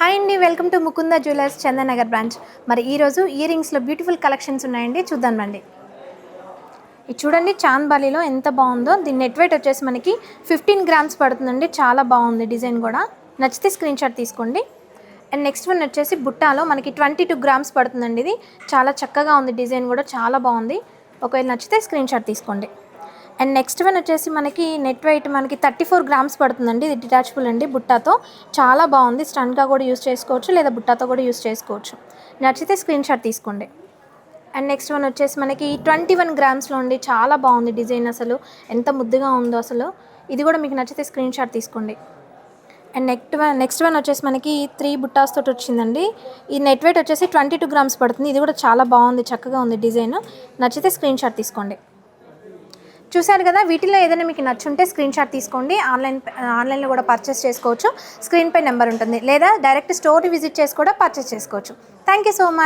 Hi అండి, welcome to Mukunda jewellers Chandanagar branch. మరి ఈరోజు ఇయర్ రింగ్స్లో బ్యూటిఫుల్ కలెక్షన్స్ ఉన్నాయండి, చూద్దాం రండి. ఇది చూడండి, చాంద్ బాలీలో ఎంత బాగుందో. దీని నెట్ వెయిట్ వచ్చేసి మనకి 15 గ్రామ్స్ పడుతుందండి. చాలా బాగుంది డిజైన్ కూడా. నచ్చితే స్క్రీన్ షాట్ తీసుకోండి. అండ్ నెక్స్ట్ వన్ వచ్చేసి బుట్టాలో మనకి 22 గ్రామ్స్ పడుతుందండి. ఇది చాలా చక్కగా ఉంది, డిజైన్ కూడా చాలా బాగుంది. ఒకవేళ నచ్చితే స్క్రీన్ షాట్ తీసుకోండి. అండ్ నెక్స్ట్ వన్ వచ్చేసి మనకి నెట్ వెయిట్ మనకి 34 గ్రామ్స్ పడుతుందండి. ఇది డిటాచబుల్ అండి, బుట్టాతో చాలా బాగుంది. స్టన్గా కూడా యూస్ చేసుకోవచ్చు, లేదా బుట్టాతో కూడా యూస్ చేసుకోవచ్చు. నచ్చితే స్క్రీన్ షాట్ తీసుకోండి. అండ్ నెక్స్ట్ వన్ వచ్చేసి మనకి 21 గ్రామ్స్లో ఉండి చాలా బాగుంది డిజైన్. అసలు ఎంత ముద్దుగా ఉందో అసలు. ఇది కూడా మీకు నచ్చితే స్క్రీన్ షాట్ తీసుకోండి. అండ్ నెక్స్ట్ వన్ వచ్చేసి మనకి 3 బుట్టాస్ తోటి వచ్చిందండి. ఈ నెట్ వెయిట్ వచ్చేసి 22 గ్రామ్స్ పడుతుంది. ఇది కూడా చాలా బాగుంది, చక్కగా ఉంది డిజైన్. నచ్చితే స్క్రీన్ షాట్ తీసుకోండి. చూశారు కదా, వీటిలో ఏదైనా మీకు నచ్చుంటే స్క్రీన్ షాట్ తీసుకోండి. ఆన్లైన్లో కూడా పర్చేస్ చేసుకోవచ్చు. స్క్రీన్పై నెంబర్ ఉంటుంది, లేదా డైరెక్ట్ స్టోర్ని విజిట్ చేసి కూడా పర్చేస్ చేసుకోవచ్చు. Thank you so much.